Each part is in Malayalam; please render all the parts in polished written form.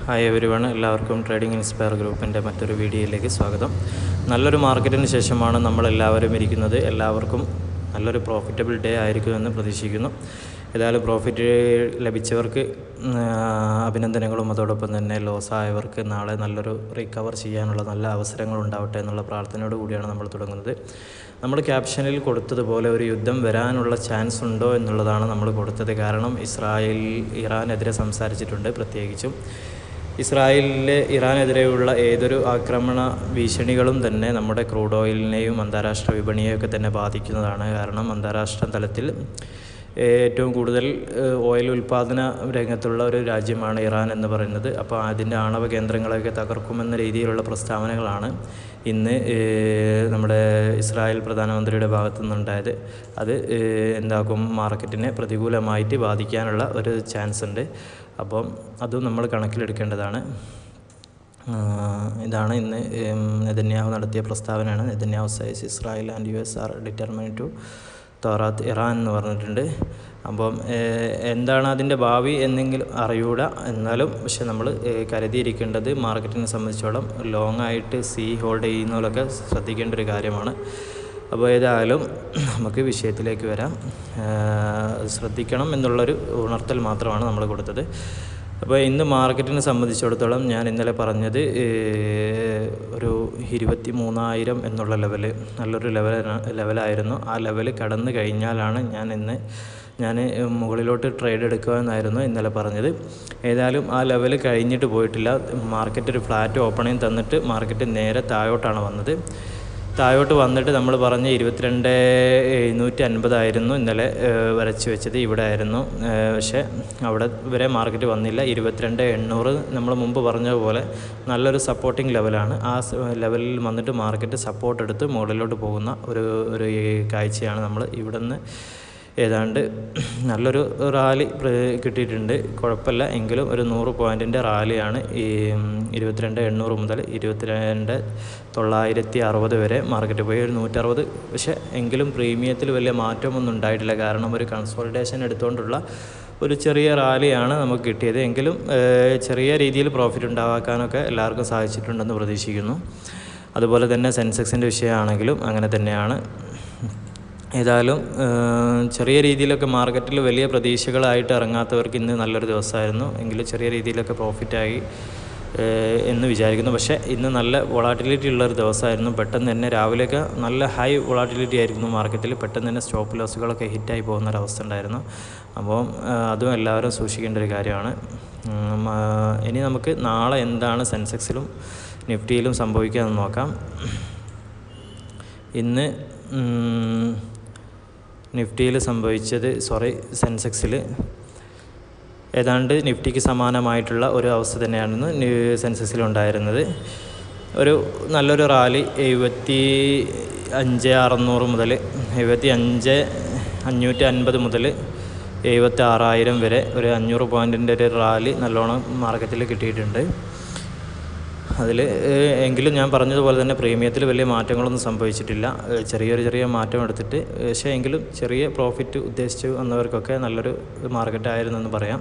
ഹായ് എവരിവൺ, എല്ലാവർക്കും ട്രേഡിംഗ് ഇൻസ്പയർ ഗ്രൂപ്പിൻ്റെ മറ്റൊരു വീഡിയോയിലേക്ക് സ്വാഗതം. നല്ലൊരു മാർക്കറ്റിന് ശേഷമാണ് നമ്മളെല്ലാവരും ഇരിക്കുന്നത്. എല്ലാവർക്കും നല്ലൊരു പ്രോഫിറ്റബിൾ ഡേ ആയിരിക്കുമെന്ന് പ്രതീക്ഷിക്കുന്നു. ഏതായാലും പ്രോഫിറ്റ് ലഭിച്ചവർക്ക് അഭിനന്ദനങ്ങളും, അതോടൊപ്പം തന്നെ ലോസ് ആയവർക്ക് നാളെ നല്ലൊരു റിക്കവർ ചെയ്യാനുള്ള നല്ല അവസരങ്ങൾ ഉണ്ടാവട്ടെ എന്നുള്ള പ്രാർത്ഥനയോട് കൂടിയാണ് നമ്മൾ തുടങ്ങുന്നത്. നമ്മൾ ക്യാപ്ഷനിൽ കൊടുത്തതുപോലെ ഒരു യുദ്ധം വരാനുള്ള ചാൻസ് ഉണ്ടോ എന്നുള്ളതാണ് നമ്മൾ കൊടുത്തത്. കാരണം ഇറാനെതിരെ സംസാരിച്ചിട്ടുണ്ട്. പ്രത്യേകിച്ചും ഇറാനെതിരെയുള്ള ഏതൊരു ആക്രമണ ഭീഷണികളും തന്നെ നമ്മുടെ ക്രൂഡ് ഓയിലിനെയും അന്താരാഷ്ട്ര വിപണിയെയൊക്കെ തന്നെ ബാധിക്കുന്നതാണ്. കാരണം അന്താരാഷ്ട്ര തലത്തിൽ ഏറ്റവും കൂടുതൽ ഓയിൽ ഉൽപ്പാദന രംഗത്തുള്ള ഒരു രാജ്യമാണ് ഇറാൻ എന്ന് പറയുന്നത്. അപ്പോൾ അതിൻ്റെ ആണവ കേന്ദ്രങ്ങളൊക്കെ തകർക്കുമെന്ന രീതിയിലുള്ള പ്രസ്താവനകളാണ് ഇന്ന് നമ്മുടെ ഇസ്രായേൽ പ്രധാനമന്ത്രിയുടെ ഭാഗത്തു നിന്നുണ്ടായത്. അത് എന്താക്കും, മാർക്കറ്റിനെ പ്രതികൂലമായിട്ട് ബാധിക്കാനുള്ള ഒരു ചാൻസ് ഉണ്ട്. അപ്പം അതും നമ്മൾ കണക്കിലെടുക്കേണ്ടതാണ്. ഇതാണ് ഇന്ന് നെതന്യാഹു നടത്തിയ പ്രസ്താവനയാണ്. Netanyahu says Israel and US are determined to thwart Iran എന്ന് പറഞ്ഞിട്ടുണ്ട്. അപ്പം എന്താണ് അതിൻ്റെ ഭാവി എന്നെങ്കിലും അറിയൂട. എന്നാലും പക്ഷെ നമ്മൾ കരുതിയിരിക്കേണ്ടത് മാർക്കറ്റിനെ സംബന്ധിച്ചോളം ലോങ് ആയിട്ട് ഹോൾഡ് ചെയ്യുന്നതിലൊക്കെ ശ്രദ്ധിക്കേണ്ട ഒരു കാര്യമാണ്. അപ്പോൾ ഏതായാലും നമുക്ക് വിഷയത്തിലേക്ക് വരാം. ശ്രദ്ധിക്കണം എന്നുള്ളൊരു ഉണർത്തൽ മാത്രമാണ് നമ്മൾ കൊടുത്തത്. അപ്പോൾ ഇന്ന് മാർക്കറ്റിനെ സംബന്ധിച്ചിടത്തോളം ഞാൻ ഇന്നലെ പറഞ്ഞത് ഒരു 23,000 എന്നുള്ള ലെവല് നല്ലൊരു ലെവലായിരുന്നു. ആ ലെവൽ കടന്നു കഴിഞ്ഞാലാണ് ഞാൻ മുകളിലോട്ട് ട്രേഡ് എടുക്കുക എന്നായിരുന്നു ഇന്നലെ പറഞ്ഞത്. ഏതായാലും ആ ലെവൽ കഴിഞ്ഞിട്ട് പോയിട്ടില്ല. മാർക്കറ്റ് ഒരു ഫ്ലാറ്റ് ഓപ്പണിങ് തന്നിട്ട് മാർക്കറ്റ് നേരെ താഴോട്ടാണ് വന്നത്. താഴോട്ട് വന്നിട്ട് നമ്മൾ പറഞ്ഞ 22,750 ആയിരുന്നു ഇന്നലെ വരച്ച് വെച്ചത്. ഇവിടെ ആയിരുന്നു, പക്ഷേ അവിടെ വരെ മാർക്കറ്റ് വന്നില്ല. 22,800 നമ്മൾ മുമ്പ് പറഞ്ഞതുപോലെ നല്ലൊരു സപ്പോർട്ടിംഗ് ലെവലാണ്. ആ ലെവലിൽ വന്നിട്ട് മാർക്കറ്റ് സപ്പോർട്ട് എടുത്ത് മുകളിലോട്ട് പോകുന്ന ഒരു കാഴ്ചയാണ് നമ്മൾ ഇവിടെ നിന്ന്. ഏതാണ്ട് നല്ലൊരു റാലി കിട്ടിയിട്ടുണ്ട്. കുഴപ്പമില്ല, എങ്കിലും ഒരു 100 പോയിൻറ്റിൻ്റെ റാലിയാണ് ഈ 22,800 മുതൽ 22,960 വരെ മാർക്കറ്റ് പോയി. ഒരു 160, പക്ഷേ എങ്കിലും പ്രീമിയത്തിൽ വലിയ മാറ്റമൊന്നും ഉണ്ടായിട്ടില്ല. കാരണം ഒരു കൺസോളിഡേഷൻ എടുത്തുകൊണ്ടുള്ള ഒരു ചെറിയ റാലിയാണ് നമുക്ക് കിട്ടിയത്. എങ്കിലും ചെറിയ രീതിയിൽ പ്രോഫിറ്റ് ഉണ്ടാക്കാനൊക്കെ എല്ലാവർക്കും സാധിച്ചിട്ടുണ്ടെന്ന് പ്രതീക്ഷിക്കുന്നു. അതുപോലെ തന്നെ സെൻസെക്സിൻ്റെ വിഷയമാണെങ്കിലും അങ്ങനെ തന്നെയാണ്. ഏതായാലും ചെറിയ രീതിയിലൊക്കെ മാർക്കറ്റിൽ വലിയ പ്രതീക്ഷകളായിട്ട് ഇറങ്ങാത്തവർക്ക് ഇന്ന് നല്ലൊരു ദിവസമായിരുന്നു. എങ്കിലും ചെറിയ രീതിയിലൊക്കെ പ്രോഫിറ്റായി എന്ന് വിചാരിക്കുന്നു. പക്ഷേ ഇന്ന് നല്ല വൊളാറ്റിലിറ്റി ഉള്ളൊരു ദിവസമായിരുന്നു. പെട്ടെന്ന് തന്നെ രാവിലെയൊക്കെ നല്ല ഹൈ വൊളാറ്റിലിറ്റി ആയിരുന്നു മാർക്കറ്റിൽ. പെട്ടെന്ന് തന്നെ സ്റ്റോപ്പ് ലോസുകളൊക്കെ ഹിറ്റായി പോകുന്നൊരവസ്ഥ ഉണ്ടായിരുന്നു. അപ്പോൾ അതും എല്ലാവരും സൂക്ഷിക്കേണ്ട ഒരു കാര്യമാണ്. ഇനി നമുക്ക് നാളെ എന്താണ് സെൻസെക്സിലും നിഫ്റ്റിയിലും സംഭവിക്കാമെന്ന് നോക്കാം. ഇന്ന് നിഫ്റ്റിയിൽ സെൻസെക്സിൽ ഏതാണ്ട് നിഫ്റ്റിക്ക് സമാനമായിട്ടുള്ള ഒരു അവസ്ഥ തന്നെയാണ് സെൻസെക്സിലുണ്ടായിരുന്നത്. ഒരു നല്ലൊരു റാലി 75,600 മുതൽ 75,550 മുതൽ 76,000 വരെ ഒരു 500 പോയിൻറ്റിൻ്റെ ഒരു റാലി നല്ലോണം മാർക്കറ്റിൽ കിട്ടിയിട്ടുണ്ട്. അതിൽ എങ്കിലും ഞാൻ പറഞ്ഞതുപോലെ തന്നെ പ്രീമിയത്തിൽ വലിയ മാറ്റങ്ങളൊന്നും സംഭവിച്ചിട്ടില്ല. ചെറിയ മാറ്റം എടുത്തിട്ട്, പക്ഷേ എങ്കിലും ചെറിയ പ്രോഫിറ്റ് ഉദ്ദേശിച്ചു വന്നവർക്കൊക്കെ നല്ലൊരു മാർക്കറ്റായിരുന്നെന്ന് പറയാം.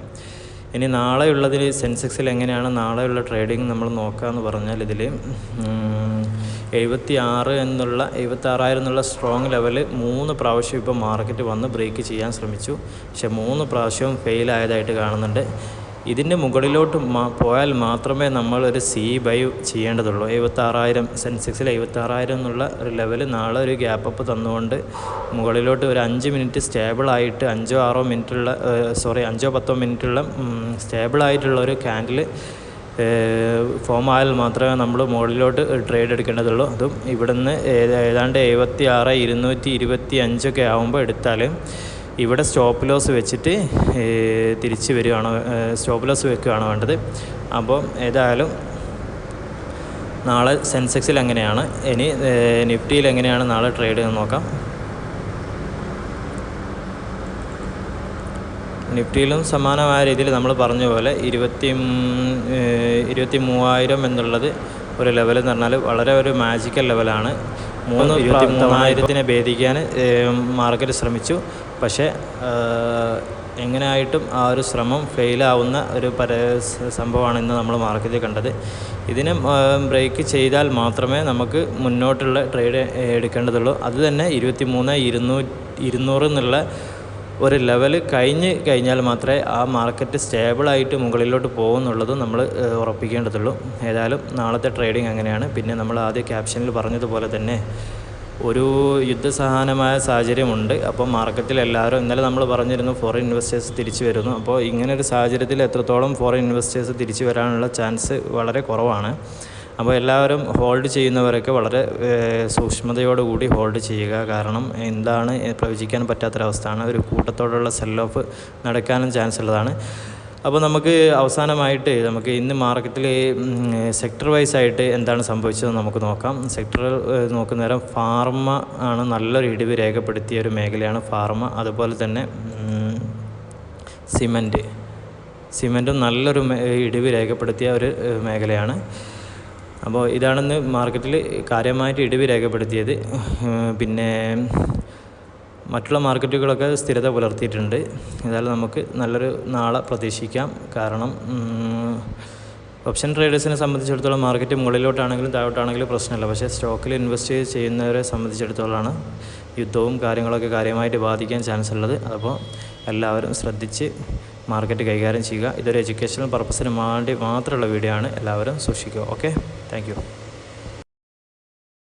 ഇനി നാളെയുള്ളതിൽ സെൻസെക്സിൽ എങ്ങനെയാണ് നാളെയുള്ള ട്രേഡിങ് നമ്മൾ നോക്കാമെന്ന് പറഞ്ഞാൽ, ഇതിൽ 76,000 എന്നുള്ള സ്ട്രോങ് ലെവൽ 3 പ്രാവശ്യം ഇപ്പോൾ മാർക്കറ്റ് വന്ന് ബ്രേക്ക് ചെയ്യാൻ ശ്രമിച്ചു. പക്ഷേ 3 പ്രാവശ്യവും ഫെയിലായതായിട്ട് കാണുന്നുണ്ട്. ഇതിൻ്റെ മുകളിലോട്ട് പോയാൽ മാത്രമേ നമ്മളൊരു ബൈ ചെയ്യേണ്ടതുള്ളൂ. 76,000 സെൻസെക്സിൽ 76,000 എന്നുള്ള ഒരു ലെവൽ നാളെ ഒരു ഗ്യാപ്പ് അപ്പ് തന്നുകൊണ്ട് മുകളിലോട്ട് ഒരു 5 മിനിറ്റ് സ്റ്റേബിളായിട്ട് 5-10 മിനിറ്റുള്ള സ്റ്റേബിളായിട്ടുള്ള ഒരു ക്യാൻഡിൽ ഫോം ആയാൽ മാത്രമേ നമ്മൾ മുകളിലോട്ട് ട്രേഡ് എടുക്കേണ്ടതുള്ളൂ. അതും ഇവിടുന്ന് ഏതാണ്ട് 76,225 ആകുമ്പോൾ എടുത്താൽ ഇവിടെ സ്റ്റോപ്പ് ലോസ് വെച്ചിട്ട് തിരിച്ച് വരികയാണ്, സ്റ്റോപ്പ് ലോസ് വെക്കുകയാണ് വേണ്ടത്. അപ്പം ഏതായാലും നാളെ സെൻസെക്സിൽ എങ്ങനെയാണ്, ഇനി നിഫ്റ്റിയിൽ എങ്ങനെയാണ് നാളെ ട്രേഡ് എന്ന് നോക്കാം. നിഫ്റ്റിയിലും സമാനമായ രീതിയിൽ നമ്മൾ പറഞ്ഞ പോലെ 23,000 എന്നുള്ളത് ഒരു ലെവൽ എന്ന് പറഞ്ഞാൽ വളരെ ഒരു മാജിക്കൽ ലെവലാണ്. 23,000 ഭേദിക്കാൻ മാർക്കറ്റ് ശ്രമിച്ചു. പക്ഷേ എങ്ങനെയായിട്ടും ആ ഒരു ശ്രമം ഫെയിലാവുന്ന ഒരു സംഭവമാണ് ഇന്ന് നമ്മൾ മാർക്കറ്റിൽ കണ്ടത്. ഇതിനെ ബ്രേക്ക് ചെയ്താൽ മാത്രമേ നമുക്ക് മുന്നോട്ടുള്ള ട്രേഡ് എടുക്കേണ്ടതുള്ളൂ. അത് തന്നെ 23,200 എന്നുള്ള ഒരു ലെവൽ കഴിഞ്ഞാൽ മാത്രമേ ആ മാർക്കറ്റ് സ്റ്റേബിളായിട്ട് മുകളിലോട്ട് പോകുന്നുള്ളത് നമ്മൾ ഉറപ്പിക്കേണ്ടതുള്ളൂ. ഏതായാലും നാളത്തെ ട്രേഡിംഗ് അങ്ങനെയാണ്. പിന്നെ നമ്മൾ ആദ്യ ക്യാപ്ഷനിൽ പറഞ്ഞതുപോലെ തന്നെ ഒരു യുദ്ധസമാനമായ സാഹചര്യമുണ്ട്. അപ്പോൾ മാർക്കറ്റിൽ എല്ലാവരും ഇന്നലെ നമ്മൾ പറഞ്ഞിരുന്നു ഫോറിൻ ഇൻവെസ്റ്റേഴ്സ് തിരിച്ചു വരുന്നു. അപ്പോൾ ഇങ്ങനൊരു സാഹചര്യത്തിൽ എത്രത്തോളം ഫോറിൻ ഇൻവെസ്റ്റേഴ്സ് തിരിച്ചു വരാനുള്ള ചാൻസ് വളരെ കുറവാണ്. അപ്പോൾ എല്ലാവരും ഹോൾഡ് ചെയ്യുന്നവരൊക്കെ വളരെ സൂക്ഷ്മതയോടുകൂടി ഹോൾഡ് ചെയ്യുക. കാരണം എന്താണ് പ്രവചിക്കാൻ പറ്റാത്തൊരവസ്ഥയാണ്. ഒരു കൂട്ടത്തോടുള്ള സെൽ ഓഫ് നടക്കാനും ചാൻസ് ഉള്ളതാണ്. അപ്പോൾ നമുക്ക് അവസാനമായിട്ട് നമുക്ക് ഇന്ന് മാർക്കറ്റിൽ സെക്ടർ വൈസ് ആയിട്ട് എന്താണ് സംഭവിച്ചതെന്ന് നമുക്ക് നോക്കാം. സെക്ടർ നോക്കുന്ന നേരം ഫാർമ ആണ് നല്ലൊരു ഇടിവ് രേഖപ്പെടുത്തിയ ഒരു മേഖലയാണ് ഫാർമ. അതുപോലെ തന്നെ സിമൻറ്റും നല്ലൊരു ഇടിവ് രേഖപ്പെടുത്തിയ ഒരു മേഖലയാണ്. അപ്പോൾ ഇതാണെന്ന് മാർക്കറ്റിൽ കാര്യമായിട്ട് ഇടിവ് രേഖപ്പെടുത്തിയത്. പിന്നെ മറ്റുള്ള മാർക്കറ്റുകളൊക്കെ സ്ഥിരത പുലർത്തിയിട്ടുണ്ട്. ഏതായാലും നമുക്ക് നല്ലൊരു നാളെ പ്രതീക്ഷിക്കാം. കാരണം ഓപ്ഷൻ ട്രേഡേഴ്സിനെ സംബന്ധിച്ചിടത്തോളം മാർക്കറ്റ് മുകളിലോട്ടാണെങ്കിലും താഴോട്ടാണെങ്കിലും പ്രശ്നമില്ല. പക്ഷേ സ്റ്റോക്കിൽ ഇൻവെസ്റ്റ് ചെയ്യുന്നവരെ സംബന്ധിച്ചിടത്തോളമാണ് യുദ്ധവും കാര്യങ്ങളൊക്കെ കാര്യമായിട്ട് ബാധിക്കാൻ ചാൻസ് ഉള്ളത്. അപ്പോൾ എല്ലാവരും ശ്രദ്ധിച്ച് മാർക്കറ്റ് കൈകാര്യം ചെയ്യുക. ഇതൊരു എഡ്യൂക്കേഷണൽ പർപ്പസിന് വേണ്ടി മാത്രമുള്ള വീഡിയോ ആണ്. എല്ലാവരും സൂക്ഷിക്കുക. Okay, thank you.